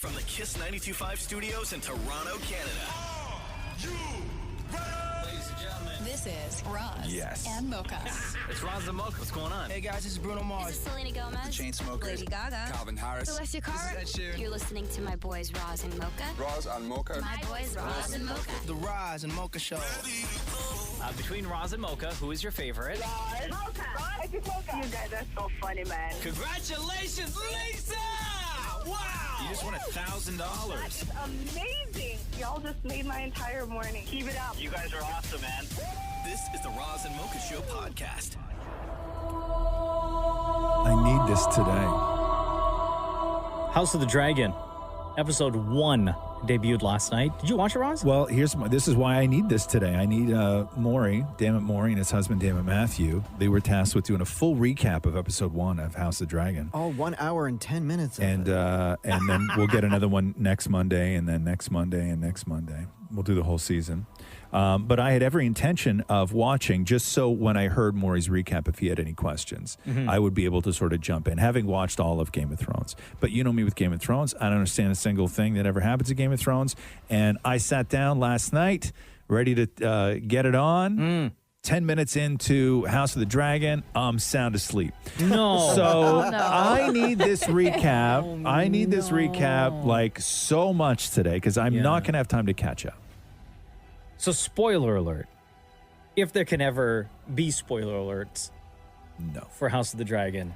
From the Kiss 92.5 studios in Toronto, Canada. Ladies and gentlemen, This is Roz and Mocha. it's Roz Mocha. What's going on? Hey guys, this is Bruno Mars. This is Selena Gomez. Chainsmokers. Lady Gaga. Calvin Harris. Celestia Cara. This is Ed Sheeran. You're listening to my boys Roz and Mocha. Roz and Mocha. My boys Roz and Mocha. The Roz and Mocha Show. Between Roz and Mocha, who is your favorite? Mocha. You guys are so funny, man. Congratulations, Lisa! Wow! You just won $1,000. It's amazing. Y'all just made my entire morning. Keep it up. You guys are awesome, man. This is the Roz and Mocha Show podcast. I need this today. House of the Dragon, episode 1 debuted last night. Did you watch it, Roz? Well, this is why I need this today. I need Maury, Dammit Maury, and his husband, Dammit Matthew. They were tasked with doing a full recap of episode 1 of House of the Dragon. Oh, 1 hour and 10 minutes. And then we'll get another one next Monday, and then next Monday, and next Monday. We'll do the whole season. But I had every intention of watching, just so when I heard Maury's recap, if he had any questions, I would be able to sort of jump in, having watched all of Game of Thrones. But you know me with Game of Thrones. I don't understand a single thing that ever happens in Game of Thrones. And I sat down last night, ready to get it on. 10 minutes into House of the Dragon, I'm sound asleep. No. So I need this recap. I need this recap like so much today because I'm not going to have time to catch up. So, spoiler alert. If there can ever be spoiler alerts No. for House of the Dragon,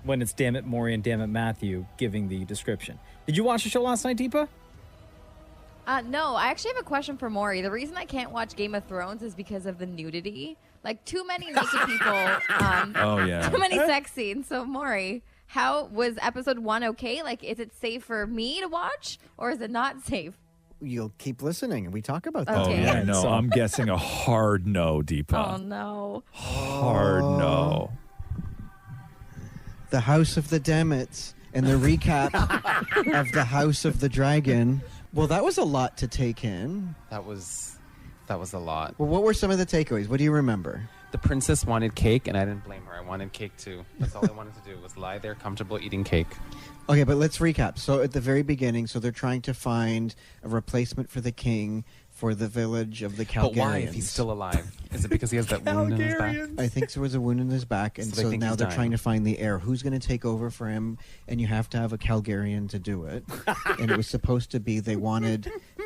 when it's Dammit Maury and Dammit Matthew giving the description. Did you watch the show last night, Deepa? No, I actually have a question for Maury. The reason I can't watch Game of Thrones is because of the nudity. Like, too many naked people. Oh, yeah. Too many sex scenes. So, Maury, how was episode 1 okay? Like, is it safe for me to watch, or is it not safe? You'll keep listening, and we talk about that. Oh, Okay. yeah, no. So- I'm guessing a hard no, Deepa. Oh, no. Hard no. The House of the Damnits and the recap of the House of the Dragon. Well, that was a lot to take in. That was a lot. Well, what were some of the takeaways? What do you remember? The princess wanted cake, and I didn't blame her. I wanted cake too. That's all I wanted to do was lie there, comfortable, eating cake. Okay, but let's recap. So at the very beginning, so they're trying to find a replacement for the king for the village of the Calgarians. But why, if he's still alive? Is it because he has that wound in his back? I think there was a wound in his back, and So they so think now he's they're dying. trying to find the heir. Who's going to take over for him? And you have to have a Calgarian to do it. And it was supposed to be,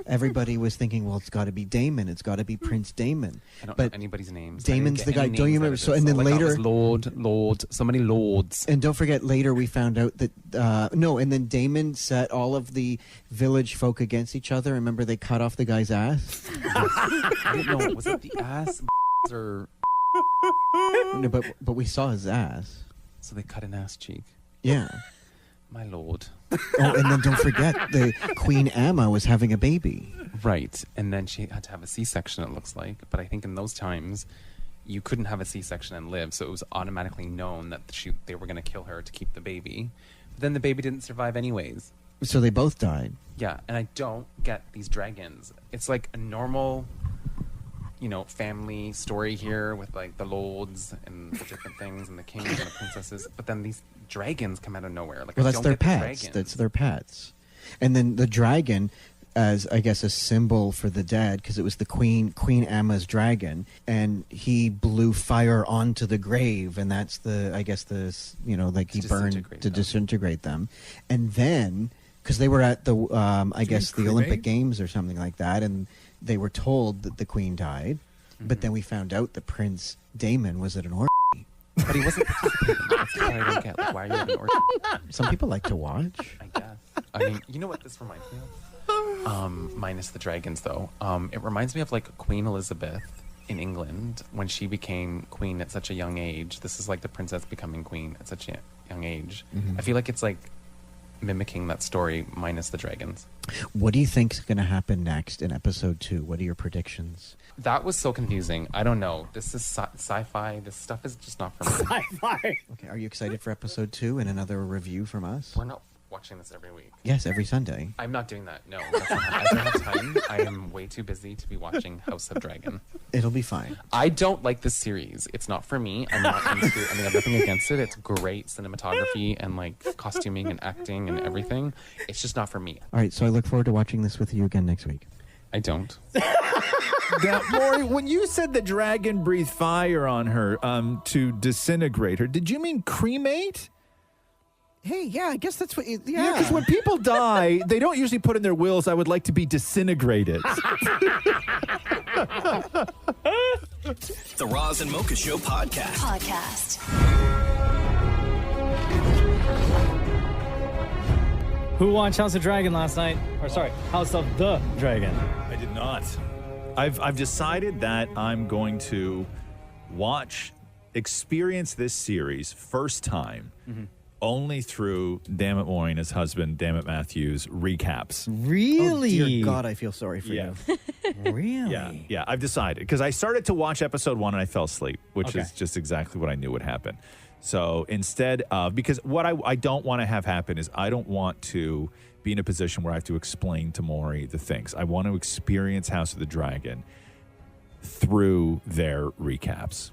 everybody was thinking, well, it's got to be Damon. It's got to be Prince Damon. I don't But know anybody's names. Damon's I the didn't get guy. any Don't you names remember? out of So, this. and then All I got later, was Lord, so many lords. and don't forget, later we found out that and then Damon set all of the village folk against each other. Remember, they cut off the guy's ass. I didn't know. Was it the ass or No, but we saw his ass. so they cut an ass cheek? Yeah. My lord. Oh, and then don't forget, the Queen Amma was having a baby. Right, and then she had to have a C-section. It looks like, but I think in those times, you couldn't have a C-section and live, so it was automatically known that they were going to kill her to keep the baby. But then the baby didn't survive anyways. So they both died. Yeah, and I don't get these dragons. It's like a normal, family story here with like the lords and the different things and the kings and the princesses. But then these dragons come out of nowhere. Like, Well, I that's don't their get the pets. dragons. That's their pets. And then the dragon, as I guess a symbol for the dead, because it was the Queen Amma's dragon, and he blew fire onto the grave, and that's he burned to disintegrate them. And then, because they were at the the Olympic Games or something like that, and they were told that the Queen died, but then we found out that Prince Damon was at an orgy. But he wasn't participating. That's what I don't get. Like, why are you at an orgy? Some people like to watch. I guess. I mean, you know what this reminds me of? Minus the dragons, though. It reminds me of like Queen Elizabeth in England when she became queen at such a young age. This is like the princess becoming queen at such a young age. Mm-hmm. I feel like it's like mimicking that story minus the dragons. What do you think is going to happen next in episode 2? What are your predictions? That was so confusing. I don't know. This is sci-fi. This stuff is just not for me. Sci-fi. Okay, are you excited for episode 2 and another review from us? watching this every week. Yes, every Sunday. I'm not doing that. No, that's not, I don't have time. I am way too busy to be watching House of Dragon. It'll be fine. I don't like this series. It's not for me. I'm not into. I mean, I have nothing against it. It's great cinematography and like costuming and acting and everything. It's just not for me. All right, so I look forward to watching this with you again next week. I don't. Now, Maury, when you said the dragon breathed fire on her to disintegrate her, did you mean cremate? Hey, yeah, I guess that's what. Yeah, because when people die, they don't usually put in their wills, "I would like to be disintegrated." The Roz and Mocha Show podcast. Who watched House of Dragon last night? Or sorry, House of the Dragon. I did not. I've decided that I'm going to experience this series first time only through Damnit Maury and his husband, Damnit Matthews, recaps. Really? Oh, dear God, I feel sorry for you. Really? Yeah, I've decided. Because I started to watch episode 1 and I fell asleep, which is just exactly what I knew would happen. So instead of, because what I don't want to have happen is I don't want to be in a position where I have to explain to Maury the things. I want to experience House of the Dragon through their recaps.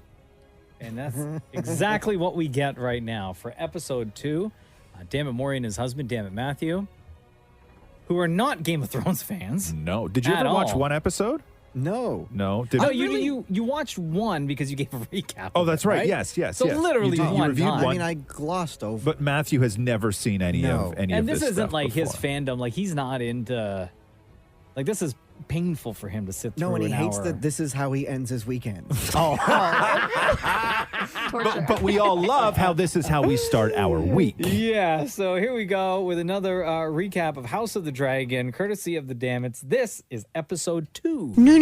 And that's exactly what we get right now for episode 2. Damnit Maury and his husband, Damnit Matthew, who are not Game of Thrones fans. No. Did you ever watch one episode? No. No. You watched one because you gave a recap. Oh, that's right. Yes. So literally you one reviewed time. one. I mean, I glossed over. But Matthew has never seen any of And this this isn't stuff like his before. fandom. Like he's not into. Like this is painful for him to sit through. No, and he an hates hour. that this is how he ends his weekend. But we all love how this is how we start our week. Yeah, so here we go with another recap of House of the Dragon, courtesy of the Damnits. This is episode 2. No, I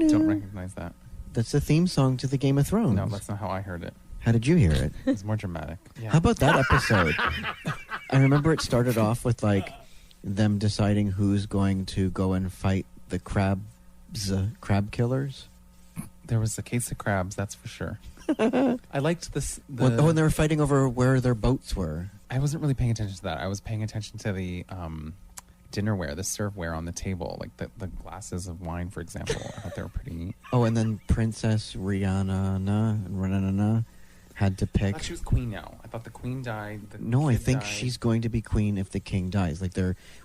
don't recognize that. That's the theme song to the Game of Thrones. No, that's not how I heard it. How did you hear it? It's more dramatic. Yeah. How about that episode? I remember it started off with like them deciding who's going to go and fight the crab killers. There was a case of crabs, that's for sure. I liked this. When they were fighting over where their boats were. I wasn't really paying attention to that. I was paying attention to the dinnerware, the serveware on the table, like the glasses of wine, for example. I thought they were pretty neat. Oh, and then Princess Rihanna had to I pick. thought she was queen now. I thought the queen died. No, I think she's going to be queen if the king dies. Like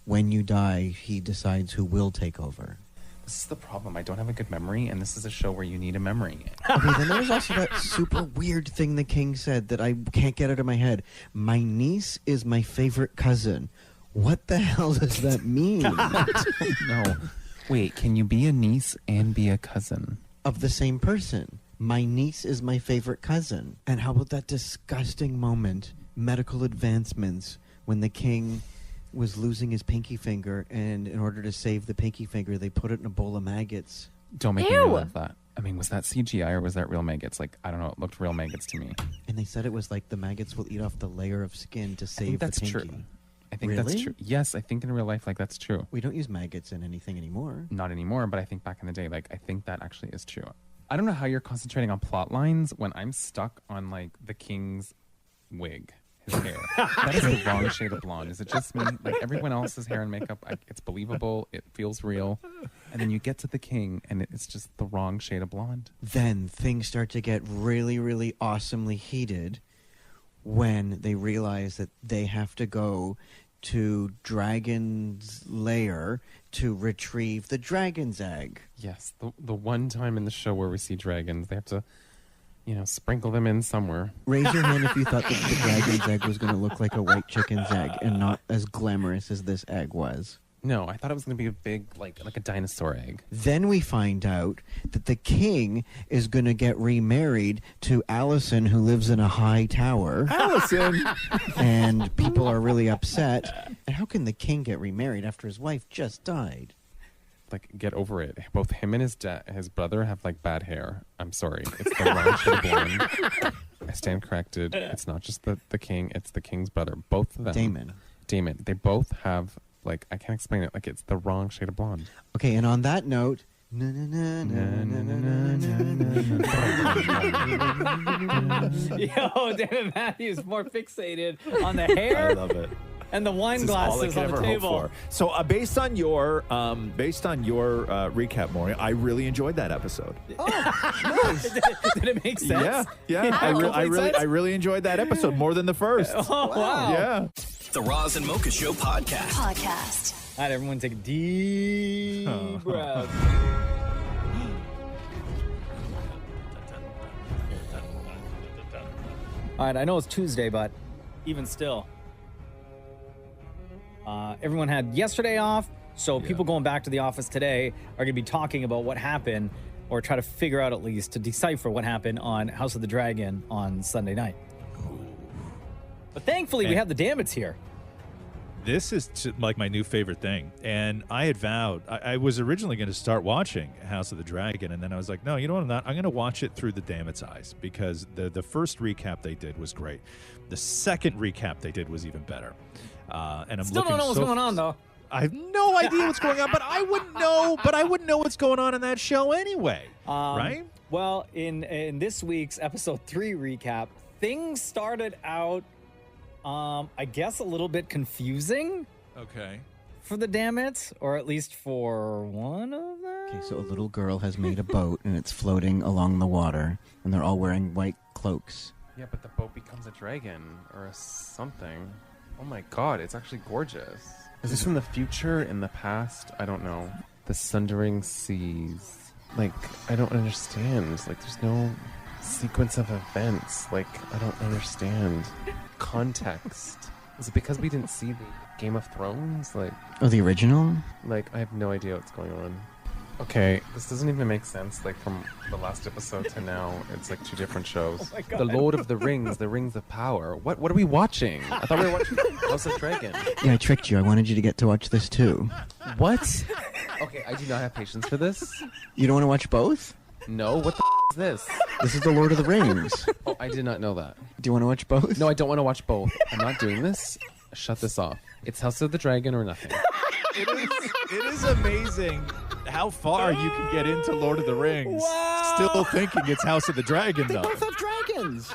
when you die, he decides who will take over. This is the problem. I don't have a good memory, and this is a show where you need a memory. Okay, then there was also that super weird thing the king said that I can't get out of my head. My niece is my favorite cousin. What the hell does that mean? No. Wait, can you be a niece and be a cousin? Of the same person. My niece is my favorite cousin. And how about that disgusting moment, medical advancements, when the king was losing his pinky finger, and in order to save the pinky finger, they put it in a bowl of maggots. Don't make me relive that. I mean, was that CGI or was that real maggots? Like, I don't know. It looked real maggots to me. And they said it was like the maggots will eat off the layer of skin to save that's the pinky. true. I think that's true. Yes, I think in real life, like, that's true. We don't use maggots in anything anymore. Not anymore, but I think back in the day, like, I think that actually is true. I don't know how you're concentrating on plot lines when I'm stuck on, like, the king's wig. His hair. That is the wrong shade of blonde. Is it just me? Like everyone else's hair and makeup, it's believable. It feels real. And then you get to the king, and it's just the wrong shade of blonde. Then things start to get really, really awesomely heated when they realize that they have to go to Dragon's lair to retrieve the dragon's egg. Yes, the one time in the show where we see dragons, they have to, sprinkle them in somewhere. Raise your hand if you thought that the dragon's egg was going to look like a white chicken's egg and not as glamorous as this egg was. No, I thought it was going to be a big, like a dinosaur egg. Then we find out that the king is going to get remarried to Allison, who lives in a high tower. Allison! And people are really upset. And how can the king get remarried after his wife just died? Like, get over it. Both him and his brother have, like, bad hair. I'm sorry. It's the wrong shade of blonde. I stand corrected. It's not just the king. It's the king's brother. Both of them. Damon. They both have, like, I can't explain it. Like, it's the wrong shade of blonde. Okay, and on that note, Na, na, na, na, na, na, na, na. Yo, David Matthews more fixated on the hair. I love it. And the wine This is all I glasses can on the ever hope table. for. So, based on your recap, Maury, I really enjoyed that episode. Did it make sense? Yeah. I really enjoyed that episode more than the first. Oh, wow. Yeah. The Roz and Mocha Show podcast. All right, everyone take a deep breath. All right, I know it's Tuesday, but even still. Everyone had yesterday off, so people going back to the office today are going to be talking about what happened, or try to figure out at least to decipher what happened on House of the Dragon on Sunday night. But thankfully, we have the Damnits here. This is like my new favorite thing. And I had vowed, I was originally going to start watching House of the Dragon, and then I was like, no, you know what, I'm going to watch it through the Damnits' eyes, because the first recap they did was great. The second recap they did was even better. And I'm Still don't know what's going on, though. I have no idea what's going on, but I wouldn't know. But I wouldn't know what's going on in that show anyway, right? Well, in this week's episode 3 recap, things started out, I guess, a little bit confusing. Okay. For the Damnits, or at least for one of them. Okay, so a little girl has made a boat and it's floating along the water, and they're all wearing white cloaks. Yeah, but the boat becomes a dragon or something. Oh my god, it's actually gorgeous. Is this from the future, in the past? I don't know. The Sundering Seas. Like, I don't understand. Like, there's no sequence of events. Like, I don't understand. Context. Is it because we didn't see the Game of Thrones? Like, Oh, the original? I have no idea what's going on. Okay, this doesn't even make sense. Like, from the last episode to now, it's like 2 different shows. Oh my God. The Lord of the Rings, the Rings of Power. What are we watching? I thought we were watching House of Dragon. Yeah, I tricked you. I wanted you to get to watch this too. What? Okay, I do not have patience for this. You don't want to watch both? No, what the is this? This is the Lord of the Rings. Oh, I did not know that. Do you want to watch both? No, I don't want to watch both. I'm not doing this. Shut this off. It's House of the Dragon or nothing. It is amazing how far you can get into Lord of the Rings. Wow. Still thinking it's House of the Dragon, They though. both have dragons.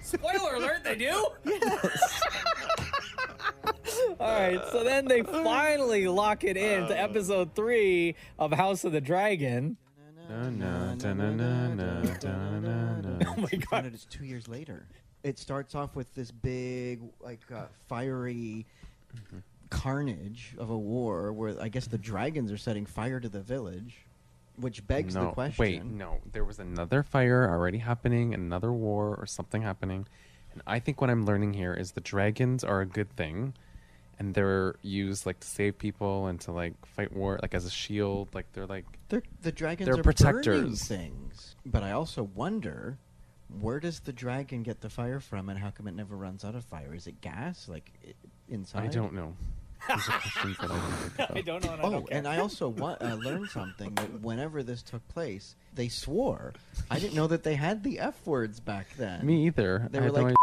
Spoiler alert, they do? Yes. All right, so then they finally lock it in to episode 3 of House of the Dragon. Oh my God. It's 2 years later. It starts off with this big, fiery carnage of a war where I guess the dragons are setting fire to the village, which begs the question. Wait, no. There was another fire already happening, another war or something happening. And I think what I'm learning here is the dragons are a good thing. And they're used to save people and to fight war, as a shield. The dragons they're are protectors. burning things. But I also wonder, where does the dragon get the fire from, and how come it never runs out of fire? Is it gas, inside? I don't know. These are questions that I don't think about. I don't know. And I don't care. And I also learned something, that whenever this took place, they swore. I didn't know that they had the F words back then. Me either. They I were had no like,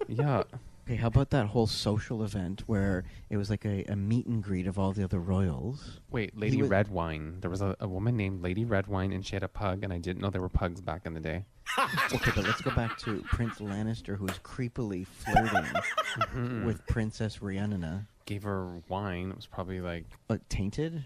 yeah. Okay, how about that whole social event where it was like a meet and greet of all the other royals? Wait, Lady Redwine. There was a woman named Lady Redwine, and she had a pug, and I didn't know there were pugs back in the day. Okay, but let's go back to Prince Lannister, who's creepily flirting with Princess Rhiannon. Gave her wine. It was probably tainted?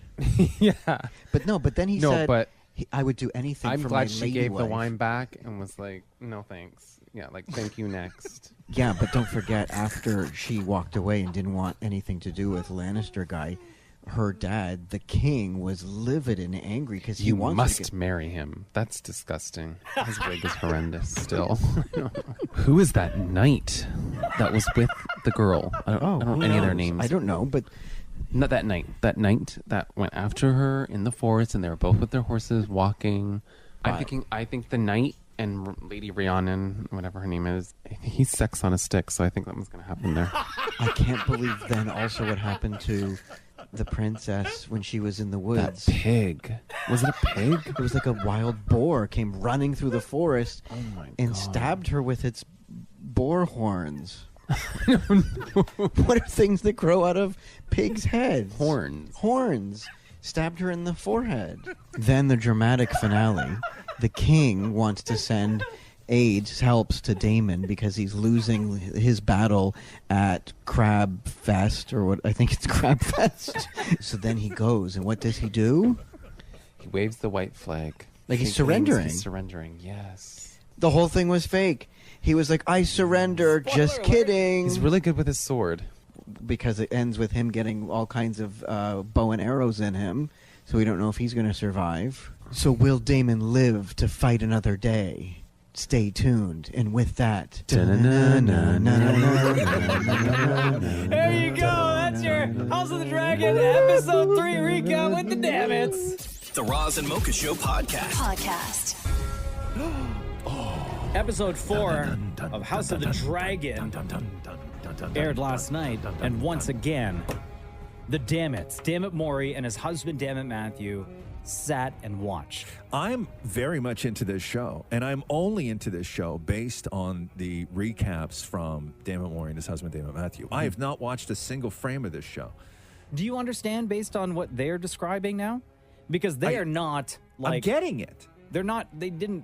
Yeah. But then he said, I would do anything I'm for glad my she lady gave the wife. wine back and was like, no thanks. Yeah, thank you, next. Yeah, but don't forget, after she walked away and didn't want anything to do with Lannister guy, her dad, the king, was livid and angry because he You wanted must to marry him. That's disgusting. His wig is horrendous still. Who is that knight that was with the girl? I don't know any of their names. I don't know, but... Not that knight. That knight that went after her in the forest, and they were both with their horses walking. I think the knight and Lady Rhiannon, whatever her name is, he's sex on a stick, so I think that was going to happen there. I can't believe then also what happened to the princess when she was in the woods. That pig. Was it a pig? It was like a wild boar came running through the forest and stabbed her with its boar horns. What are things that grow out of pigs' heads? Horns. Horns. stabbed her in the forehead. Then the dramatic finale. The king wants to send helps to Daemon because he's losing his battle at Crab Fest, or what I think it's Crab Fest. So then he goes, and what does he do? He waves the white flag. Like he's surrendering. He's surrendering, yes. The whole thing was fake. He was like, I surrender, just kidding. He's really good with his sword. Because it ends with him getting all kinds of bow and arrows in him, so we don't know if he's going to survive. So will Daemon live to fight another day? Stay tuned. And with that... There you go. That's your House of the Dragon episode 3 recap with the Damnits. The Roz and Mocha Show podcast. Episode 4 of House of the Dragon aired last night, and once again, the Damnits, Dammit Maury and his husband, Dammit Matthew, sat and watched. I'm very much into this show, and I'm only into this show based on the recaps from Dammit Maury and his husband, Dammit Matthew. I have not watched a single frame of this show. Do you understand based on what they're describing now? Because they are not like... I'm getting it. They're not... They didn't,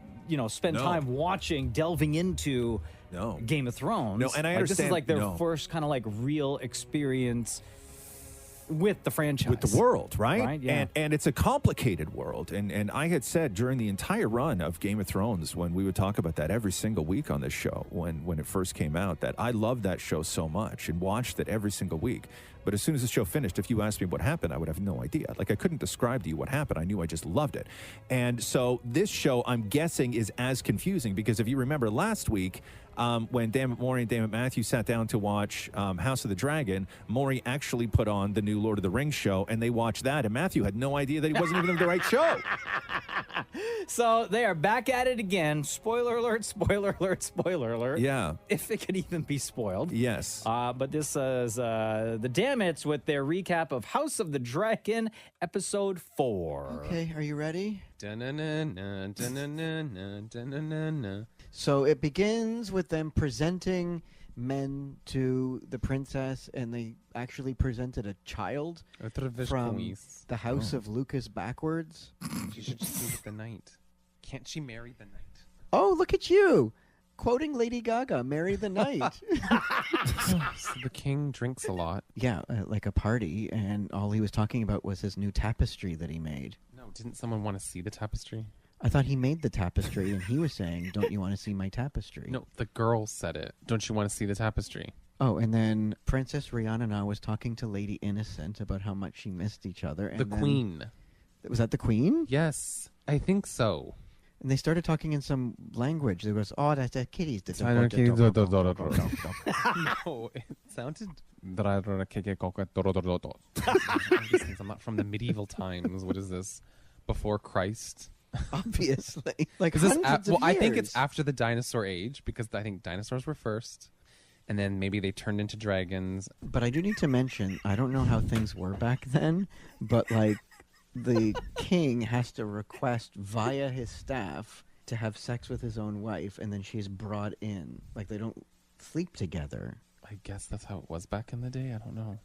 spend time watching, delving into Game of Thrones. No, and I understand. This is like their first kind of like real experience with the franchise. With the world, right? Yeah. And it's a complicated world. And I had said during the entire run of Game of Thrones, when we would talk about that every single week on this show, when it first came out, that I loved that show so much and watched it every single week. But as soon as the show finished, if you asked me what happened, I would have no idea. Like, I couldn't describe to you what happened. I knew I just loved it. And so this show, I'm guessing, is as confusing because if you remember last week, when Dammit Maury and Dammit Matthew sat down to watch House of the Dragon, Maury actually put on the new Lord of the Rings show, and they watched that, and Matthew had no idea that he wasn't even in the right show. So they are back at it again. Spoiler alert, spoiler alert, spoiler alert. Yeah. If it could even be spoiled. Yes. But this is the Damnits with their recap of House of the Dragon, episode 4. Okay, are you ready? Da-na-na-na, da-na-na-na, da-na-na-na. So it begins with them presenting men to the princess, and they actually presented a child from the house of Lucas backwards. She should just be with the knight. Can't she marry the knight? Oh, look at you! Quoting Lady Gaga, marry the knight. So the king drinks a lot. Yeah, like a party, and all he was talking about was his new tapestry that he made. No, didn't someone want to see the tapestry? I thought he made the tapestry, and he was saying, don't you want to see my tapestry? No, the girl said it. Don't you want to see the tapestry? Oh, and then Princess Rhiannon was talking to Lady Innocent about how much she missed each other. And the queen. Was that the queen? Yes, I think so. And they started talking in some language. They goes, oh, that's a kitties. No, it sounded... I'm not from the medieval times. What is this? Before Christ? Obviously. Like is this hundreds of I years. think it's after the dinosaur age, because I think dinosaurs were first, and then maybe they turned into dragons. But I do need to mention, I don't know how things were back then, but like the king has to request via his staff to have sex with his own wife, and then she's brought in. Like they don't sleep together. I guess that's how it was back in the day. I don't know.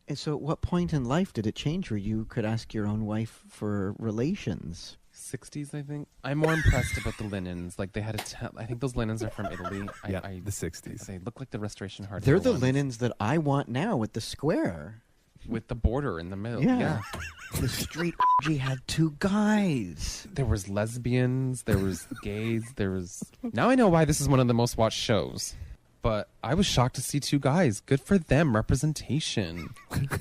And so at what point in life did it change where you could ask your own wife for relations? 60s, I think. I'm more impressed about the linens. Like they had I think those linens are from Italy. The 60s. They look like the Restoration Hardware They're the ones. linens that I want now with the square. With the border in the middle. Yeah. The street had two guys. There was lesbians. There was gays. There was... Now I know why this is one of the most watched shows. But I was shocked to see two guys. Good for them. Representation.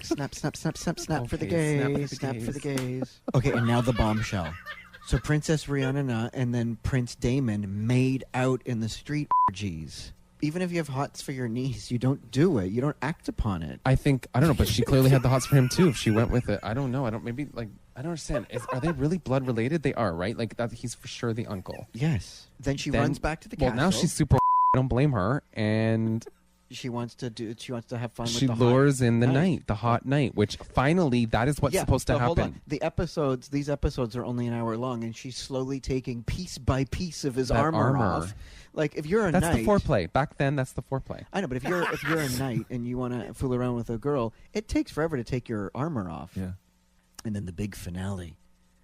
Snap, snap, snap, snap, snap for the Okay, gays. Snap for the gays. Okay, and now the bombshell. So Princess Rhiannon and then Prince Daemon made out in the street orgies. Even if you have hots for your niece, you don't do it. You don't act upon it. I don't know, but she clearly had the hots for him too if she went with it. I don't know. I don't understand. Are they really blood related? They are, right? Like that, he's for sure the uncle. Yes. Then she runs back to the castle. Well, now she's super. I don't blame her, and she wants to have fun. She with the lures hot in the knight, the hot knight, which finally that is what's supposed to happen. Hold on. These episodes are only an hour long, and she's slowly taking piece by piece of his armor off. Like if you're a knight, that's the foreplay. Back then, that's the foreplay. I know, but if you're a knight and you want to fool around with a girl, it takes forever to take your armor off. Yeah. And then the big finale.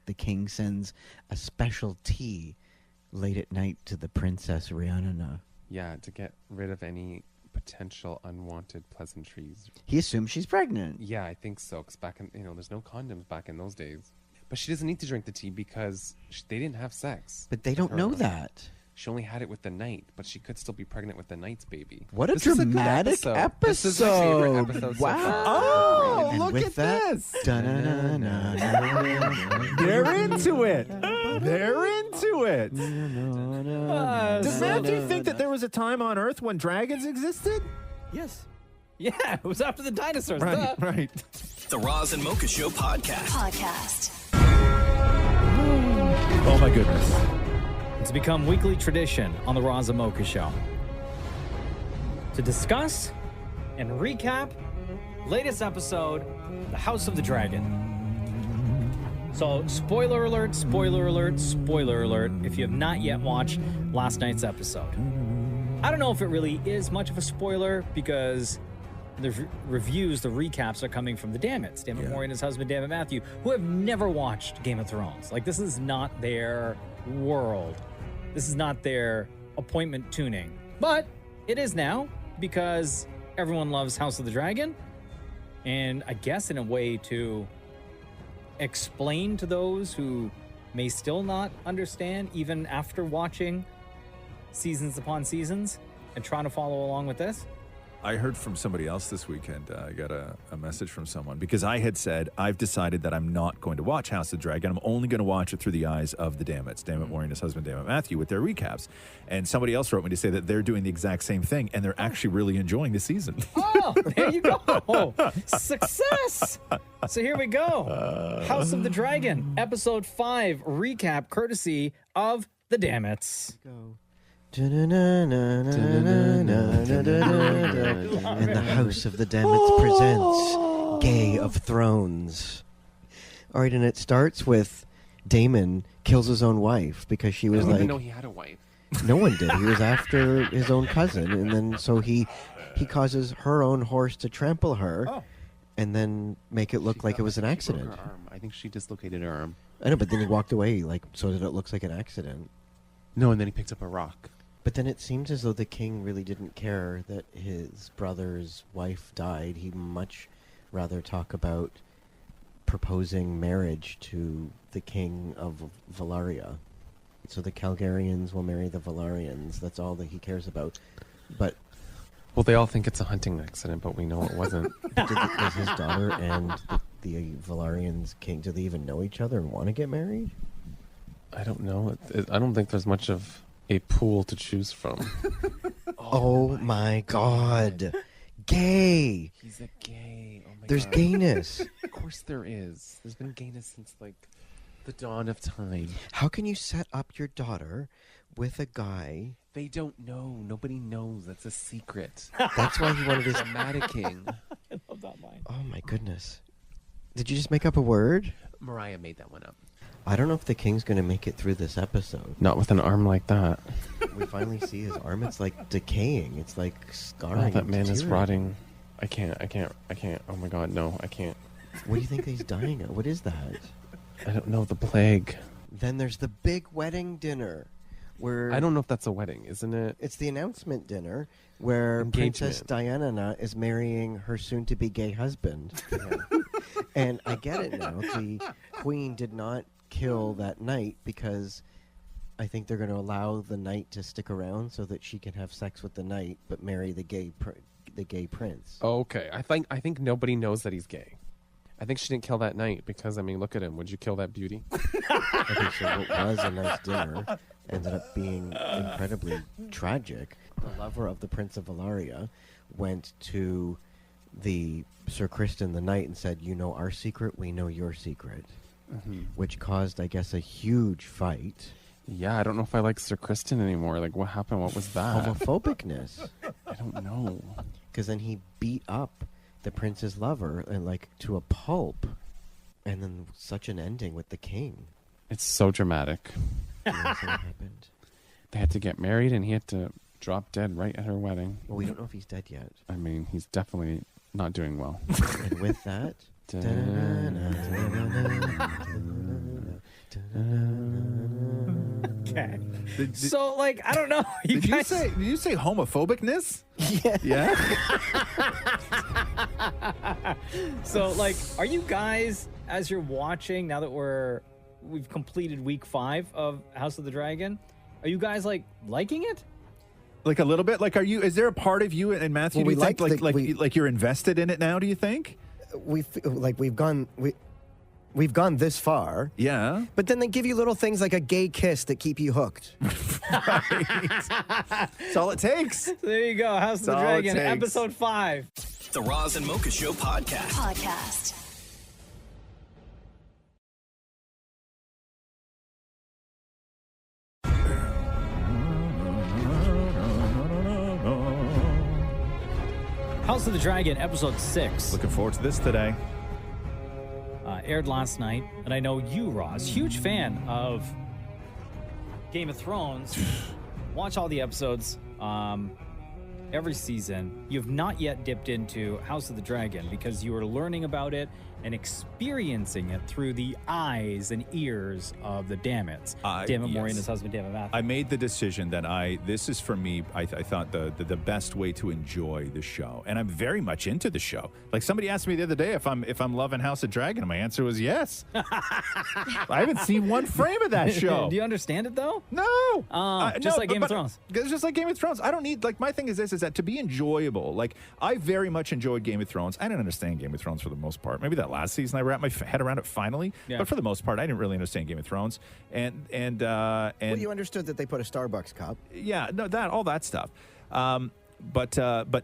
The king sends a special tea late at night to the princess Rhiannon. Yeah, to get rid of any potential unwanted pleasantries. He assumes she's pregnant. Yeah, I think so. Because back in, there's no condoms back in those days. But she doesn't need to drink the tea because they didn't have sex. But they don't know that. She only had it with the knight, but she could still be pregnant with the knight's baby. What a dramatic episode. This is my favorite episode wow. so far. Oh, And look with at that, this. They're into it. They're into it. Does Matthew think that there was a time on Earth when dragons existed? Yes. Yeah, it was after the dinosaurs. Right, duh. right. The Roz and Mocha Show podcast. Oh, my goodness. It's become weekly tradition on the Roz and Mocha Show to discuss and recap latest episode, The House of the Dragon. So, spoiler alert, spoiler alert, spoiler alert, if you have not yet watched last night's episode. I don't know if it really is much of a spoiler because the reviews, the recaps are coming from the Damnits, Dammit Maury and his husband, Dammit Matthew, who have never watched Game of Thrones. Like, this is not their world. This is not their appointment tuning. But it is now because everyone loves House of the Dragon. And I guess in a way to explain to those who may still not understand, even after watching seasons upon seasons and trying to follow along with this. I heard from somebody else this weekend. I got a message from someone because I had said, I've decided that I'm not going to watch House of the Dragon. I'm only going to watch it through the eyes of the Damnits, Dammit Maury and his husband, Dammit Matthew, with their recaps. And somebody else wrote me to say that they're doing the exact same thing and they're actually really enjoying the season. Oh, there you go. Success. So here we go. House of the Dragon, episode 5 recap courtesy of the Damnits. Go. And the House of the Damnits presents Gay of Thrones. All right, and it starts with Daemon kills his own wife because she was I didn't like... even know he had a wife. No one did. He was after his own cousin, and then so he causes her own horse to trample her, and then make it look like it was an accident. Broke her arm. I think she dislocated her arm. I know, but then he walked away, like, so that it looks like an accident. No, and then he picked up a rock. But then it seems as though the king really didn't care that his brother's wife died. He'd much rather talk about proposing marriage to the king of Valaria. So the Calgarians will marry the Valarians. That's all that he cares about. But well, they all think it's a hunting accident, but we know it wasn't. Does his daughter and the Valarians king, do they even know each other and want to get married? I don't know. I don't think there's much of a pool to choose from. Oh my god. Gay. He's a gay. Oh my There's God. gayness. Of course there is. There's been gayness since like the dawn of time. How can you set up your daughter with a guy? They don't know. Nobody knows. That's a secret. That's why he wanted his dramaticking. I love that line. Oh my goodness. Did you just make up a word? Mariah made that one up. I don't know if the king's going to make it through this episode. Not with an arm like that. We finally see his arm. It's like decaying. It's like scarring. Oh, that man is deteriorating. rotting. I can't. Oh my God, no, I can't. What do you think he's dying of? What is that? I don't know, the plague. Then there's the big wedding dinner. Where I don't know if that's a wedding, isn't it? It's the announcement dinner where Engagement. Princess Diana is marrying her soon-to-be gay husband. And I get it now. The queen did not kill that knight because I think they're going to allow the knight to stick around so that she can have sex with the knight but marry the gay prince. Okay, I think nobody knows that he's gay. I think she didn't kill that knight because, I mean, look at him. Would you kill that beauty? Okay, so what was a nice dinner ended up being incredibly tragic. The lover of the Prince of Valaria went to the Sir Criston the Knight and said, "You know our secret, we know your secret," which caused, I guess, a huge fight. Yeah, I don't know if I like Sir Criston anymore. Like, what happened? What was that? Homophobicness. I don't know. Because then he beat up the prince's lover and like to a pulp, and then such an ending with the king. It's so dramatic. You know what happened? They had to get married, and he had to drop dead right at her wedding. Well, we don't know if he's dead yet. I mean, he's definitely not doing well. And with that... Okay. So, like, I don't know. Did you say homophobicness? Yeah. So, like, are you guys, as you're watching, now that we've completed week 5 of House of the Dragon, are you guys, like, liking it? Like a little bit? Like, is there a part of you and Matthew, Well, do you think, like you're invested in it now, do you think? We've gone this far. Yeah. But then they give you little things like a gay kiss that keep you hooked. That's all it takes. There you go. House of the Dragon, episode 5. The Roz and Mocha Show podcast. House of the Dragon, episode 6. Looking forward to this today. Aired last night, and I know you, Roz, huge fan of Game of Thrones. Watch all the episodes every season. You have not yet dipped into House of the Dragon because you are learning about it and experiencing it through the eyes and ears of the Damnits. Dammit Mori and his husband, Dammit Matthew. I made the decision that this is for me, I thought the best way to enjoy the show. And I'm very much into the show. Like somebody asked me the other day if I'm loving House of Dragon, and my answer was yes. I haven't seen one frame of that show. Do you understand it though? No. Just like Game of Thrones. It's just like Game of Thrones. I don't need, like, my thing is this, is that to be enjoyable, like, I very much enjoyed Game of Thrones. I didn't understand Game of Thrones for the most part. Maybe that last season I wrapped my head around it finally. Yeah. But for the most part, I didn't really understand Game of Thrones. And well, you understood that they put a Starbucks cup. Yeah, no, all that stuff. But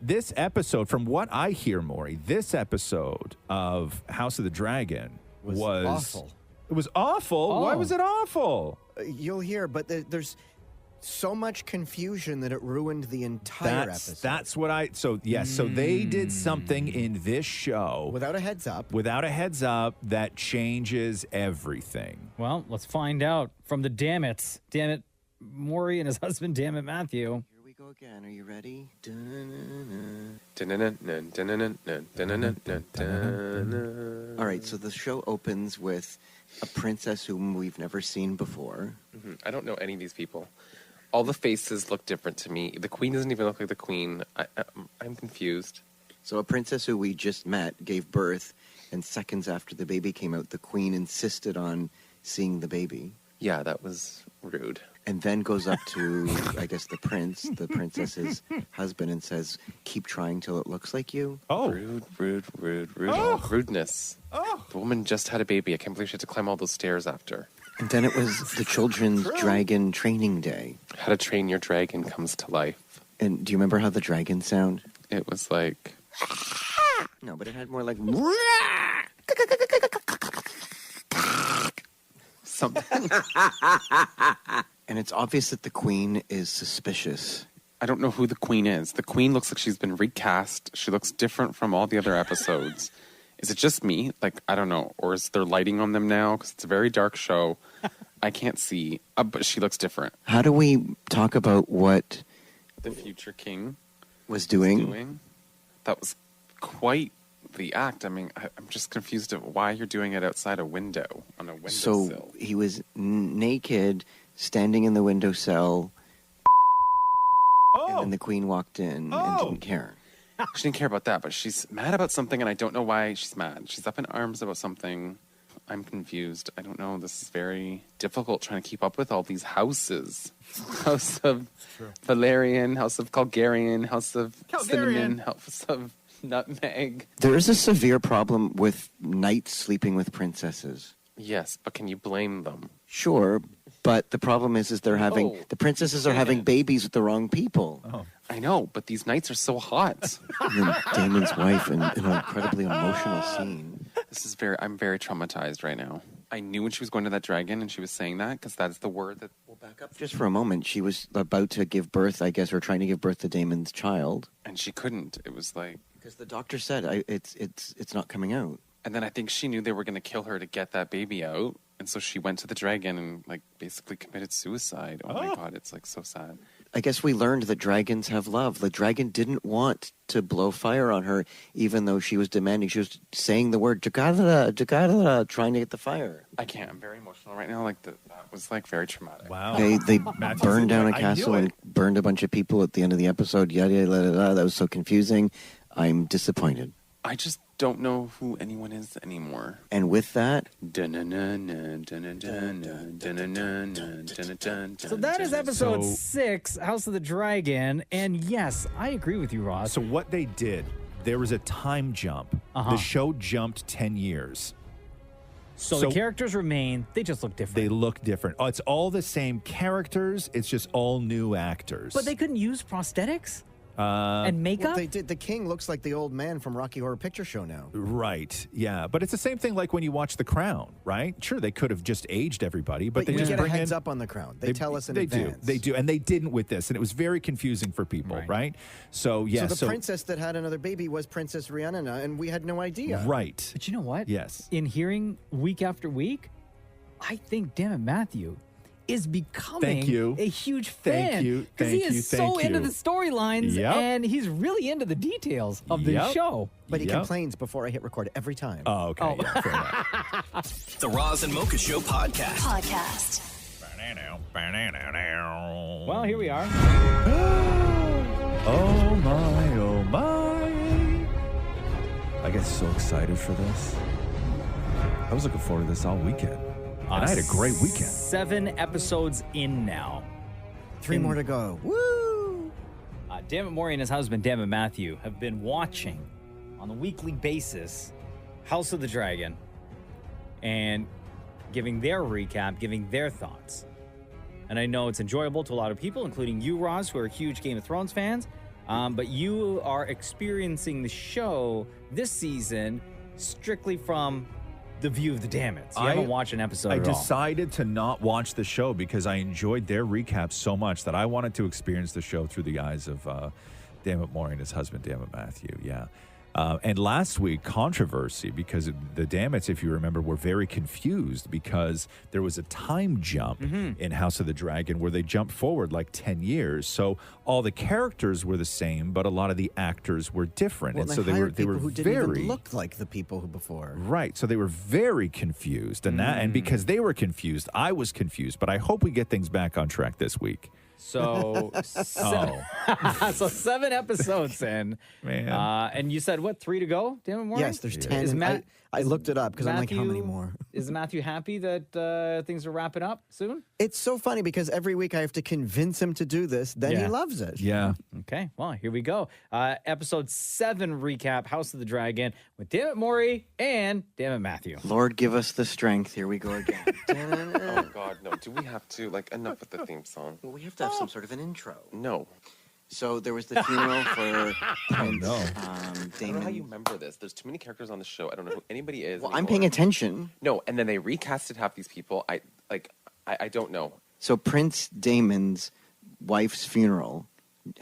this episode, from what I hear, Maury, this episode of House of the Dragon was awful. It was awful? Oh. Why was it awful? You'll hear, but there's so much confusion that it ruined the entire episode. That's what so they did something in this show without a heads up that changes everything. Well, let's find out from the Dammits. Dammit Maury and his husband, Dammit Matthew. Here we go again. Are you ready? All right, so the show opens with a princess whom we've never seen before. Mm-hmm. I don't know any of these people. All the faces look different to me. The queen doesn't even look like the queen. I'm confused. So a princess who we just met gave birth, and seconds after the baby came out, the queen insisted on seeing the baby. Yeah, that was rude. And then goes up to, I guess, the princess's husband, and says, "Keep trying till it looks like you." Oh. Rude. Oh. Rudeness. Oh. The woman just had a baby. I can't believe she had to climb all those stairs after. And then it was the children's dragon training day. How to train your dragon comes to life. And do you remember how the dragons sound? It was like... No, but it had more like... something. And it's obvious that the queen is suspicious. I don't know who the queen is. The queen looks like she's been recast. She looks different from all the other episodes. Is it just me? Like, I don't know. Or is there lighting on them now? Because it's a very dark show. I can't see. But she looks different. How do we talk about what the future king was doing? That was quite the act. I mean, I'm just confused at why you're doing it outside a window, on a windowsill. So he was naked, standing in the windowsill, and then the queen walked in and didn't care. She didn't care about that, but she's mad about something, and I don't know why she's mad. She's up in arms about something. I'm confused. I don't know. This is very difficult trying to keep up with all these houses. House of Valerian, House of Calgarian, House of Cinnamon, House of Nutmeg. There is a severe problem with knights sleeping with princesses. Yes, but can you blame them? Sure, but the problem is they're having... The princesses are having babies with the wrong people. Oh. I know, but these knights are so hot. And then Damon's wife in an incredibly emotional scene. I'm very traumatized right now. I knew when she was going to that dragon and she was saying that because that's the word that... We'll back up just for a moment. She was about to give birth, I guess, or trying to give birth to Damon's child. And she couldn't. It was like... Because the doctor said it's not coming out. And then I think she knew they were going to kill her to get that baby out. And so she went to the dragon and, like, basically committed suicide. Oh, my God, it's, like, so sad. I guess we learned that dragons have love. The dragon didn't want to blow fire on her, even though she was demanding. She was saying the word "Jagadra, Jagadra," trying to get the fire. I can't. I'm very emotional right now. Like that was like very traumatic. Wow. They burned down a castle and burned a bunch of people at the end of the episode. Yada yada yada. That was so confusing. I'm disappointed. I just don't know who anyone is anymore. And with that, so that is episode 6, House of the Dragon. And yes, I agree with you, Roz. So what they did, there was a time jump. The show jumped 10 years. So the characters remain, they just look different. They look different. Oh, it's all the same characters. It's just all new actors. But they couldn't use prosthetics? And makeup? Well, they did. The king looks like the old man from Rocky Horror Picture Show now. Right. Yeah. But it's the same thing like when you watch The Crown, right? Sure, they could have just aged everybody, but they you just get bring a heads in, up on The Crown. They tell us in they advance. They do. And they didn't with this. And it was very confusing for people, right? So, yeah. So the princess that had another baby was Princess Rhiannon, and we had no idea. Right. But you know what? Yes. In hearing week after week, I think Damn It Matthew is becoming a huge fan. Thank you. Because he is so into the storylines and he's really into the details of the show. But he complains before I hit record every time. Oh, okay. Yeah, fair enough. The Roz and Mocha Show podcast. Well, here we are. Oh my, oh my. I get so excited for this. I was looking forward to this all weekend. And I had a great weekend. 7 episodes in now. 3 more to go. Woo! Dammit Maury and his husband, Dammit Matthew, have been watching on a weekly basis House of the Dragon and giving their recap, giving their thoughts. And I know it's enjoyable to a lot of people, including you, Roz, who are huge Game of Thrones fans. But you are experiencing the show this season strictly from the view of the Damnits. You haven't watched an episode at all. I decided to not watch the show because I enjoyed their recaps so much that I wanted to experience the show through the eyes of Dammit Maury and his husband, Dammit Matthew. Yeah. And last week, controversy because the Damnits, if you remember, were very confused because there was a time jump in House of the Dragon where they jumped forward like 10 years. So all the characters were the same, but a lot of the actors were different. Well, and so they were who didn't even look like the people who before. Right. So they were very confused. And because they were confused, I was confused. But I hope we get things back on track this week. So, so 7 episodes in. Man. And you said, what, 3 to go, Dammit Maury? Yes, there's 10. I looked it up because I'm like, how many more? Is Matthew happy that things are wrapping up soon? It's so funny because every week I have to convince him to do this. Then he loves it. Yeah. Okay, well, here we go. Episode 7 recap, House of the Dragon, with Dammit Maury and Dammit Matthew. Lord, give us the strength. Here we go again. Oh, God, no. Do we have to? Like, enough with the theme song. Well, we have to have some sort of an intro. No. So there was the funeral for Prince, I don't know how you remember this. There's too many characters on the show. I don't know who anybody is. Well, I'm paying attention. No, and then they recasted half these people. I don't know. So Prince Damon's wife's funeral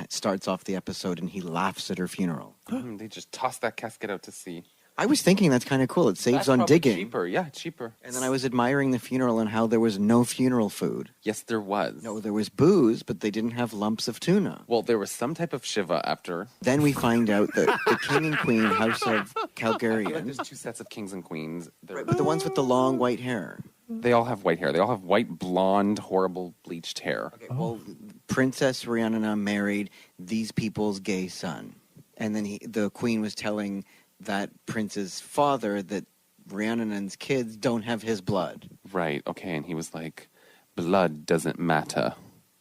starts off the episode, and he laughs at her funeral. They just tossed that casket out to sea. I was thinking that's kind of cool. It saves That's on probably digging. Cheaper, yeah, cheaper. And then I was admiring the funeral and how there was no funeral food. Yes, there was. No, there was booze, but they didn't have lumps of tuna. Well, there was some type of Shiva after. Then we find out that the king and queen, House of I feel like Calgarian, there's 2 sets of kings and queens. right, but the ones with the long white hair. They all have white hair. They all have white, blonde, horrible, bleached hair. Okay, well, Princess Rhiannon married these people's gay son. And then the queen was telling that prince's father that Rhiannon's kids don't have his blood. Right, okay, and he was like, blood doesn't matter.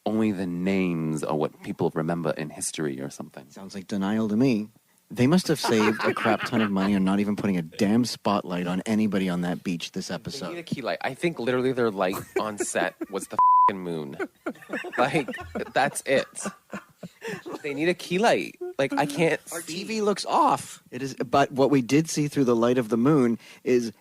Only the names are what people remember in history or something. Sounds like denial to me. They must have saved a crap ton of money on not even putting a damn spotlight on anybody on that beach this They episode. need a key light. I think literally their light on set was the f***ing moon. Like, that's it. They need a key light. Like, I can't Our see. TV looks off. It is, but what we did see through the light of the moon is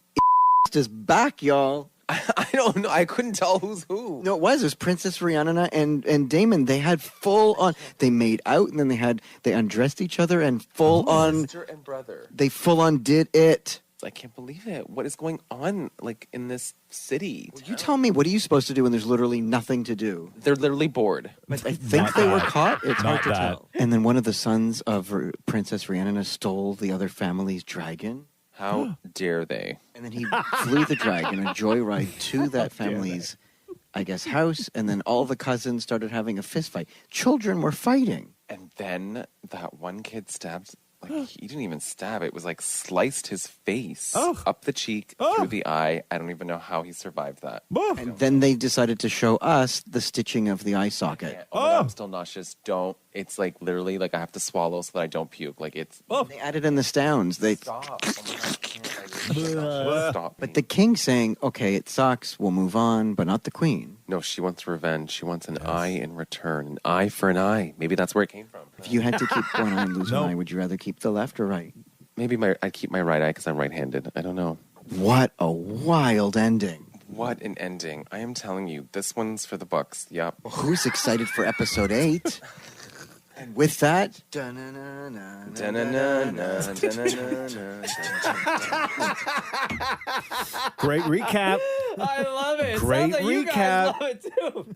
is back, y'all. I don't know. I couldn't tell who's who. No, it was Princess Rhiannon and Damon. They had full on. They made out, and then they undressed each other and full on. Sister and brother. They full on did it. I can't believe it. What is going on, like, in this city? You tell me, what are you supposed to do when there's literally nothing to do? They're literally bored. But I think Not they were that. caught. It's Not hard to that. tell. And then one of the sons of Princess Rhiannon stole the other family's dragon. How dare they? And then he flew the dragon, a joyride to that family's, I guess, house. And then all the cousins started having a fist fight. Children were fighting. And then that one kid stabbed, like, he didn't even stab. It was like sliced his face up the cheek, through the eye. I don't even know how he survived that. And then they decided to show us the stitching of the eye socket. Yeah. Oh my God, I'm still nauseous. Don't. It's like literally like I have to swallow so that I don't puke. Like it's. They added in the sounds. They Stop. Oh my God, I can't. Stop. But the king's saying, okay, it sucks, we'll move on, but not the queen. No, she wants revenge. She wants an eye in return. An eye for an eye. Maybe that's where it came from. If you had to keep one eye and lose an eye, would you rather keep the left or right? Maybe I'd keep my right eye because I'm right-handed. I don't know. What a wild ending. What an ending. I am telling you, this one's for the books. Yep. Well, who's excited for episode 8? And with that, Great recap. I love it. It Great sounds like you guys recap. love it too.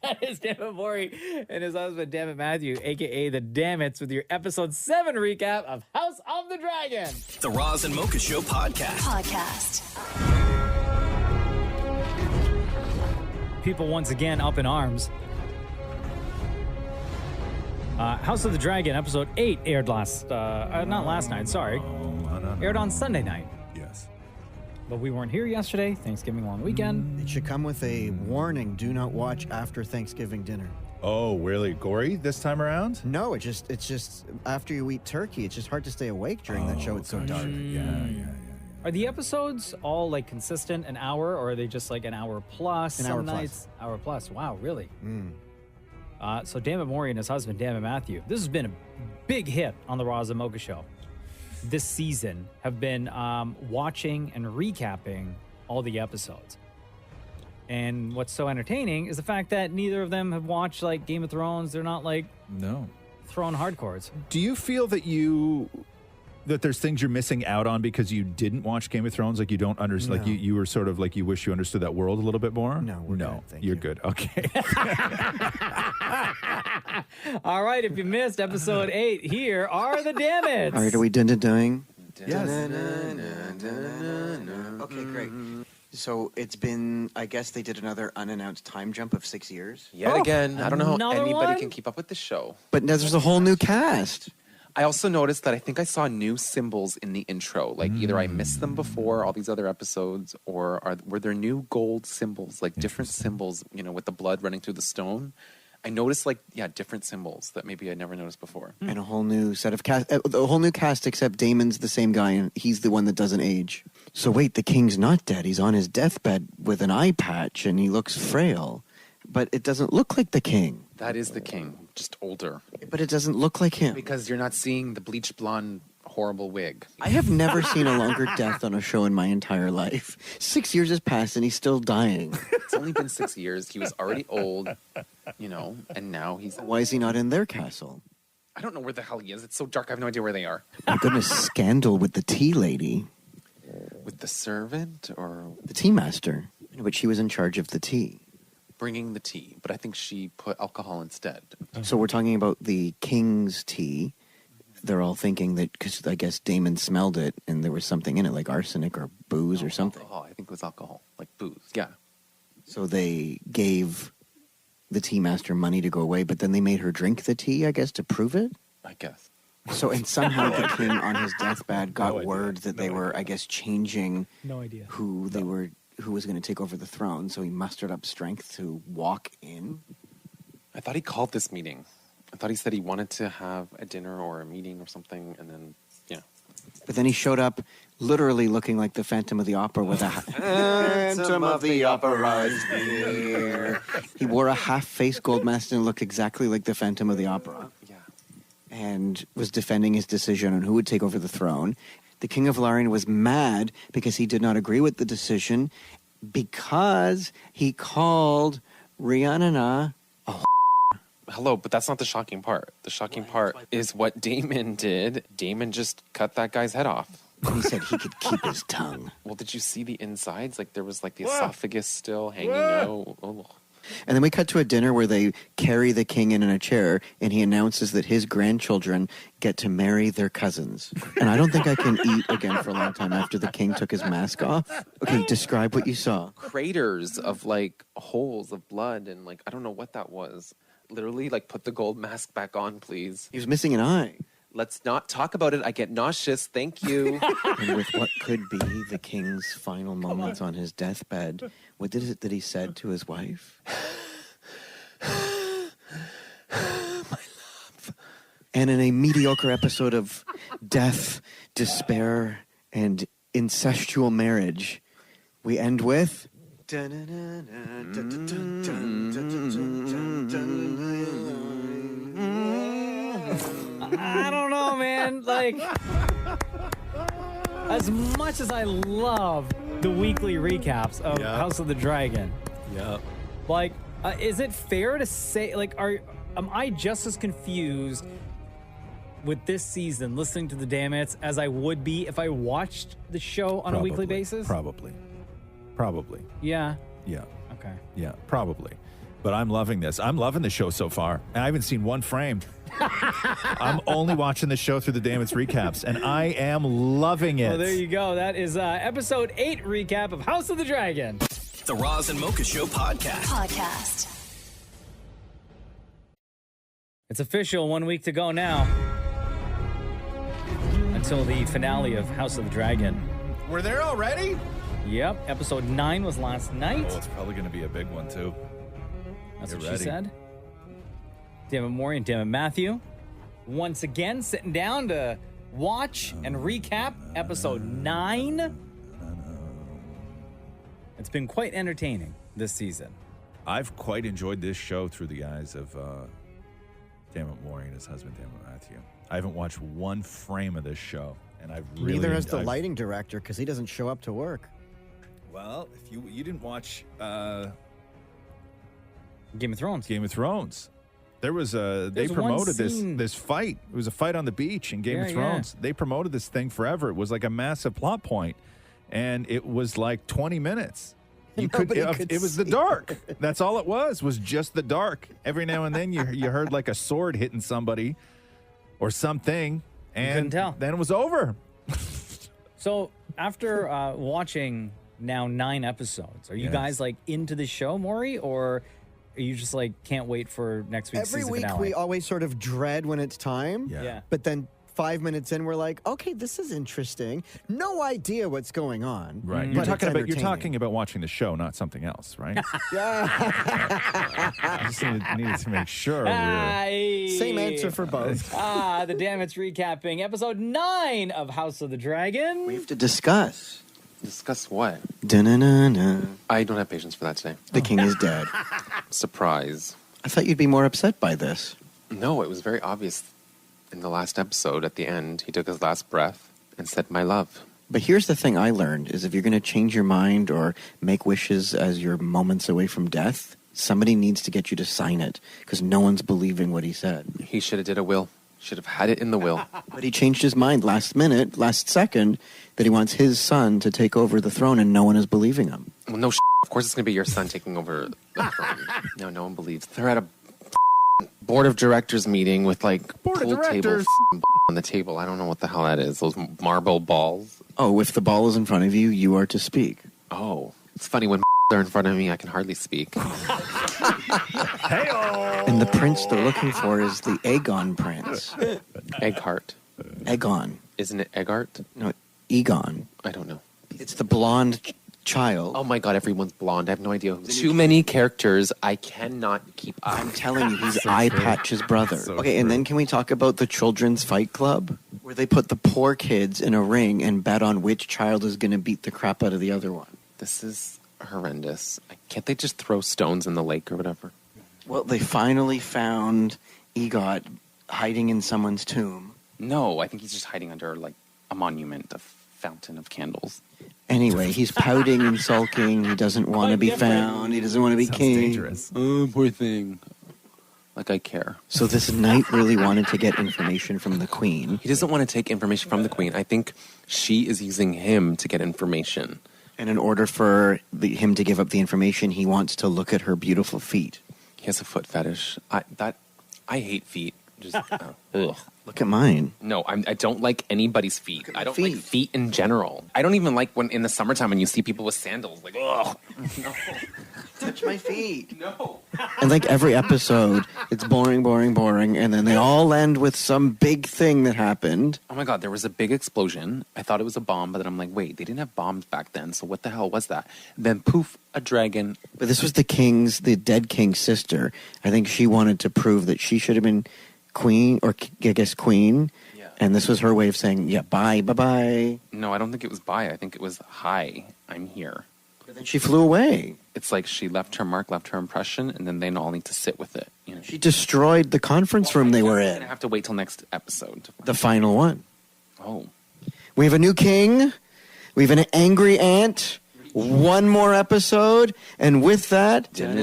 That is Dammit Maury and his husband, Dammit Matthew, a.k.a. the Damnits, with your episode 7 recap of House of the Dragon. The Roz and Mocha Show podcast. People once again up in arms. House of the Dragon, episode 8, aired not last night, sorry. Aired on Sunday night. Yes. But we weren't here yesterday, Thanksgiving long weekend. It should come with a warning: do not watch after Thanksgiving dinner. Oh, really gory this time around? No, it's just after you eat turkey, it's just hard to stay awake during that show. It's so dark. Yeah. Are the episodes all like consistent, an hour, or are they just like an hour plus? An some hour plus. nights? Hour plus. Wow, really? So Dammit Maury and his husband, Dammit Matthew, this has been a big hit on the Roz and Mocha Show. This season have been watching and recapping all the episodes. And what's so entertaining is the fact that neither of them have watched like Game of Thrones. They're not like throwing hardcores. Do you feel that there's things you're missing out on because you didn't watch Game of Thrones? Like you don't understand, like you were sort of like you wish you understood that world a little bit more? No, we're good, thank you're you. good. Okay. All right, if you missed episode 8, here are the Damnits. all right, are we doing? Yes. Okay, great. So it's been, I guess they did another unannounced time jump of 6 years. Yet again, I don't know how another anybody one? can keep up with the show. But now there's a whole new cast. I also noticed that I think I saw new symbols in the intro. Like either I missed them before all these other episodes, or were there new gold symbols, like different symbols, with the blood running through the stone. I noticed different symbols that maybe I never noticed before. And a whole new set of cast. A whole new cast, except Damon's the same guy, and he's the one that doesn't age. So wait, the king's not dead. He's on his deathbed with an eye patch, and he looks frail. But it doesn't look like the king. That is the king, just older. But it doesn't look like him. Because you're not seeing the bleached blonde, horrible wig. I have never seen a longer death on a show in my entire life. 6 years has passed, and he's still dying. It's only been 6 years. He was already old, and now he's... Why is he not in their castle? I don't know where the hell he is. It's so dark. I have no idea where they are. My goodness, scandal with the tea lady. With the servant or... The tea master. But she was in charge of the tea. Bringing the tea, but I think she put alcohol instead. So we're talking about the king's tea. They're all thinking that, because I guess Damon smelled it and there was something in it, like arsenic or booze or something. Alcohol. I think it was alcohol, like booze. Yeah. So they gave the tea master money to go away, but then they made her drink the tea, I guess, to prove it? I guess. So, and somehow the king on his deathbed got word that they were, I guess, changing who they were, who was going to take over the throne. So he mustered up strength to walk in. I thought he called this meeting. I thought he said he wanted to have a dinner or a meeting or something, and then, yeah. But then he showed up literally looking like the Phantom of the Opera with a Phantom of the Opera is here. He wore a half-face gold mask and looked exactly like the Phantom of the Opera. Yeah. And was defending his decision on who would take over the throne. The King of Lorien was mad because he did not agree with the decision because he called Rhiannon Hello, but that's not the shocking part. The shocking part is what Damon did. Damon just cut that guy's head off. He said he could keep his tongue. Well, did you see the insides? Like there was like the esophagus still hanging out. Oh. And then we cut to a dinner where they carry the king in a chair, and he announces that his grandchildren get to marry their cousins. And I don't think I can eat again for a long time after the king took his mask off. Okay, describe what you saw. Craters of like holes of blood and like I don't know what that was. Literally, like put the gold mask back on, please. He was missing an eye. Let's not talk about it. I get nauseous. Thank you. And with what could be the king's final moments on his deathbed, what is it that he said to his wife? My love. And in a mediocre episode of death, despair, and incestual marriage, we end with... I don't know, man. Like, as much as I love the weekly recaps of House of the Dragon, like, is it fair to say, like, am I just as confused with this season listening to the Damnits as I would be if I watched the show on a weekly basis? Probably. Yeah. Yeah. Okay. Yeah, probably. But I'm loving this. I'm loving the show so far. I haven't seen one frame. I'm only watching the show through the Damnits recaps, and I am loving it. Well, there you go. That is episode 8 recap of House of the Dragon. The Roz and Mocha Show podcast. It's official. 1 week to go now until the finale of House of the Dragon. We're there already? Yep. Episode 9 was last night. Oh, it's probably going to be a big one, too. That's You're what ready. she said. Dammit Maury and Dammit Matthew once again sitting down to watch and recap episode 9. It's been quite entertaining this season. I've quite enjoyed this show through the eyes of Dammit Maury and his husband, Dammit Matthew. I haven't watched one frame of this show, and I've really... Neither has the lighting director, because he doesn't show up to work. Well, if you didn't watch... Game of Thrones. There was they promoted this fight. It was a fight on the beach in Game of Thrones. They promoted this thing forever. It was like a massive plot point, and it was like 20 minutes. It was the dark. That's all it was just the dark. Every now and then you heard like a sword hitting somebody or something, and couldn't tell. Then it was over. So after watching now 9 episodes, are you guys like into the show, Maury, or are you just like can't wait for next week's Every season week finale? we always sort of dread when it's time. Yeah. But then 5 minutes in, we're like, okay, this is interesting. No idea what's going on. Right. But You're talking about watching the show, not something else, right? I just needed to make sure. Same answer for both. The Damnits recapping episode 9 of House of the Dragon. We have to discuss. Discuss what? Da-na-na-na. I don't have patience for that today. The king is dead. Surprise. I thought you'd be more upset by this. No, it was very obvious in the last episode at the end. He took his last breath and said, my love. But here's the thing I learned, is if you're going to change your mind or make wishes as you're moments away from death, somebody needs to get you to sign it, because no one's believing what he said. He should have did a will. Should have had it in the will. But he changed his mind last second, that he wants his son to take over the throne, and no one is believing him. Well, no, of course it's going to be your son taking over the throne. No one believes. They're at a board of directors meeting with like pool table on the table. I don't know what the hell that is. Those marble balls. Oh, if the ball is in front of you, you are to speak. Oh, it's funny when they're in front of me, I can hardly speak. And the prince they're looking for is the Aegon prince. Egghart. Aegon. Isn't it Eggart? No, Egon. I don't know. It's the blonde child. Oh my god, everyone's blonde. I have no idea. Too many characters. I cannot keep up. I'm telling you, he's Eye Patch's brother. And then can we talk about the Children's Fight Club? Where they put the poor kids in a ring and bet on which child is going to beat the crap out of the other one. This is horrendous. Can't they just throw stones in the lake or whatever? Well, they finally found Egot hiding in someone's tomb. No, I think he's just hiding under like a monument, a fountain of candles. Anyway, he's pouting and sulking. He doesn't want to be found. He doesn't want to be king. Dangerous. Oh, poor thing. Like, I care. So this knight really wanted to get information from the queen. He doesn't want to take information from the queen. I think she is using him to get information. And in order for him to give up the information, he wants to look at her beautiful feet. He has a foot fetish. I hate feet. Just ugh. Look at mine. No, I don't like anybody's feet. I don't like feet in general. I don't even like when in the summertime when you see people with sandals. Like, ugh. No. Touch my feet. No. And like every episode, it's boring, boring, boring, and then they all end with some big thing that happened. Oh my God, there was a big explosion. I thought it was a bomb, but then I'm like, wait, they didn't have bombs back then, so what the hell was that? Then poof, a dragon. But this was the dead king's sister. I think she wanted to prove that she should have been queen, or I guess queen. Yeah. And this was her way of saying, yeah, bye. No, I don't think it was bye. I think it was hi, I'm here. But then she flew away. It's like she left her mark, left her impression, and then they all need to sit with it. You know? She destroyed the conference room they were in. I have to wait till next episode. The final one. Oh. We have a new king. We have an angry ant. One more episode. And with that... I don't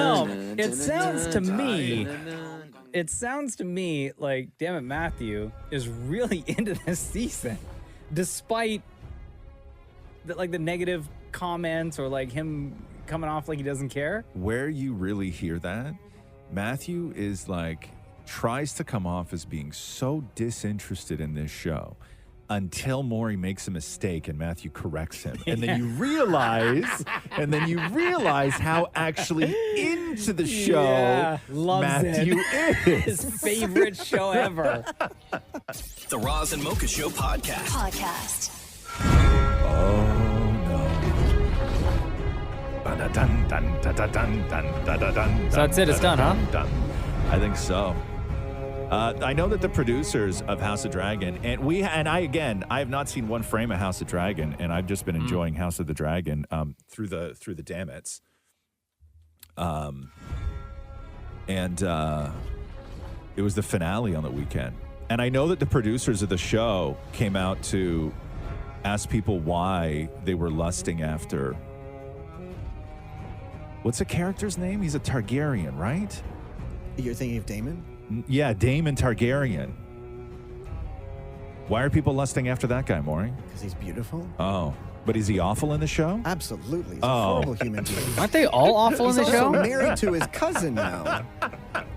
know. It sounds to me like Damn It Matthew is really into this season. Despite the negative comments or like him coming off like he doesn't care. Where you really hear that, Matthew is like, tries to come off as being so disinterested in this show until Maury makes a mistake and Matthew corrects him. And then you realize, how actually into the show Matthew is. His favorite show ever. The Roz and Mocha Show podcast. So that's it. It's done, huh? I think so. I know that the producers of House of Dragon, and I have not seen one frame of House of Dragon, and I've just been enjoying House of the Dragon through the Damnits. It was the finale on the weekend, and I know that the producers of the show came out to ask people why they were lusting after. What's the character's name? He's a Targaryen, right? You're thinking of Daemon? Yeah, Daemon Targaryen. Why are people lusting after that guy, Maury? Because he's beautiful. Oh, but is he awful in the show? Absolutely. He's a horrible human being. Aren't they all awful in the show? He's also married to his cousin now.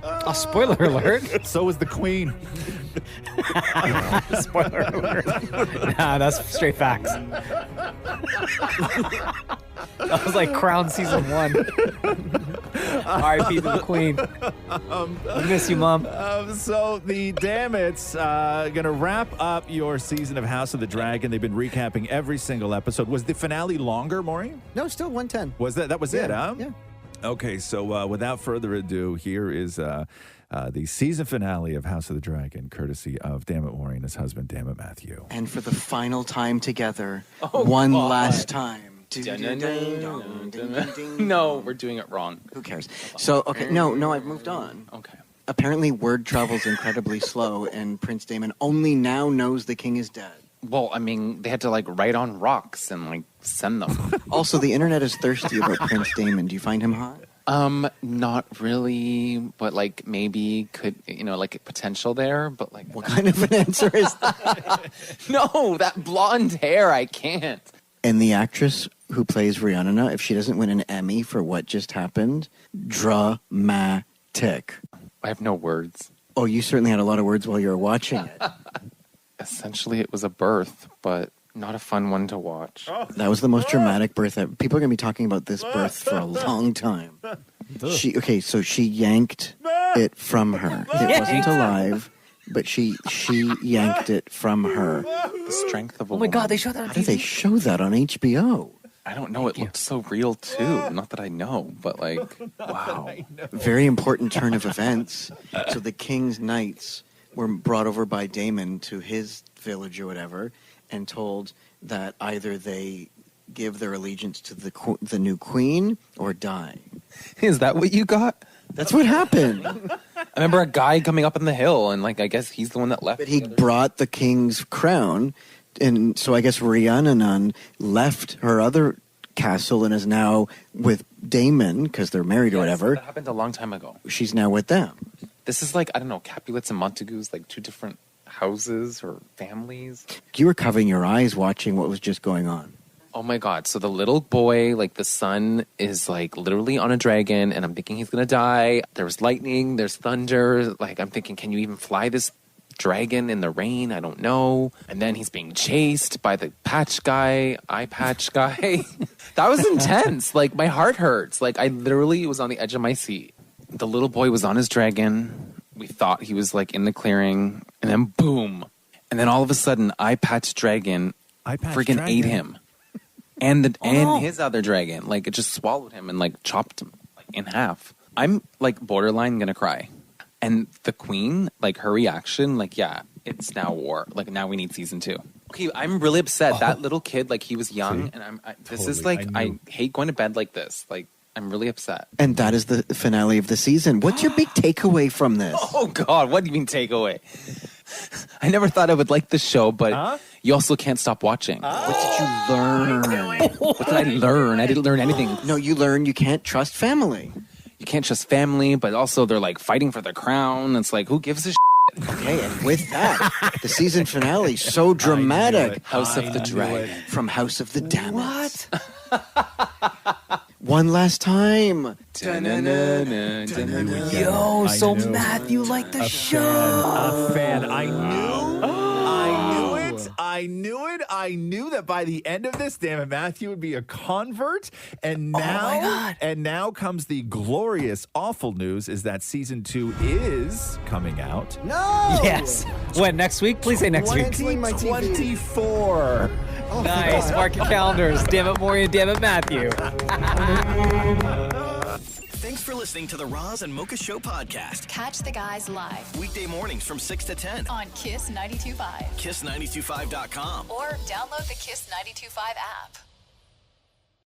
Oh, spoiler alert. So was the queen. Spoiler alert. Nah, that's straight facts. That was like Crown season 1. R.I.P. to the queen. I miss you, Mom. So the Damnits going to wrap up your season of House of the Dragon. They've been recapping every single episode. Was the finale longer, Maury? No, still 110. Was that? That was it, huh? Yeah. Okay, so without further ado, here is the season finale of House of the Dragon, courtesy of Damn It Maury and his husband, Damn It Matthew. And for the final time together, last time. No, we're doing it wrong. Who cares? So, okay, no, I've moved on. Okay. Apparently, word travels incredibly slow, and Prince Daemon only now knows the king is dead. Well, I mean, they had to write on rocks and send them. Also, the internet is thirsty about Prince Daemon. Do you find him hot? Not really, but maybe could, potential there, but what kind of an answer is that? No, that blonde hair, I can't. And the actress who plays Rhiannon, if she doesn't win an Emmy for what just happened, dramatic. I have no words. Oh, you certainly had a lot of words while you were watching it. Essentially, it was a birth, but not a fun one to watch. That was the most dramatic birth ever. People are going to be talking about this birth for a long time. So she yanked it from her. It wasn't alive, but she yanked it from her. The strength of a Oh my God, they showed that on How TV? did they show that on HBO? I don't know. It looked so real, too. Not that I know, but wow. Very important turn of events. So the king's knights were brought over by Daemon to his village or whatever and told that either they give their allegiance to the new queen or die. Is that what you got? That's what happened. I remember a guy coming up in the hill, and I guess he's the one that left. But he brought the king's crown, and so I guess Rhiannon left her other castle and is now with Damon because they're married or whatever. That happened a long time ago. She's now with them. This is like, I don't know, Capulets and Montagues, like two different houses or families. You were covering your eyes watching what was just going on. Oh my God. So the little boy, like the son is like literally on a dragon and I'm thinking he's going to die. There's lightning, there's thunder. Like I'm thinking, can you even fly this dragon in the rain? I don't know. And then he's being chased by the eye patch guy. That was intense. Like my heart hurts. Like I literally was on the edge of my seat. The little boy was on his dragon. We thought he was like in the clearing and then boom. And then all of a sudden eye patch dragon freaking ate him. And his other dragon, like it just swallowed him and like chopped him like in half. I'm like borderline gonna cry. And the queen, like her reaction, like yeah, it's now war. Like now we need season 2. Okay, I'm really upset. That little kid, like he was young, and this is like I hate going to bed like this. Like I'm really upset. And that is the finale of the season. What's your big takeaway from this? Oh God, what do you mean takeaway? I never thought I would like the show, but you also can't stop watching. What did you learn? What did I learn? I didn't learn anything. No, you learned you can't trust family. You can't trust family, but also they're like fighting for the crown. It's like, who gives a shit? Okay, and with that, the season finale, so dramatic. House of the Dragon. From House of the Damnits. What? One last time. Yo, so Matthew liked the show. A fan. I knew that by the end of this, damn it, Matthew would be a convert. And now, comes the glorious, awful news: is that season 2 is coming out. No. Yes. When next week? Please say next week. 2024. Nice. Mark your calendars. Damn it, Maury, and damn it, Matthew. Thanks for listening to the Roz and Mocha Show podcast. Catch the guys live Weekday mornings from 6 to 10 on Kiss 92.5. KISS925.com. Or download the Kiss 92.5 app.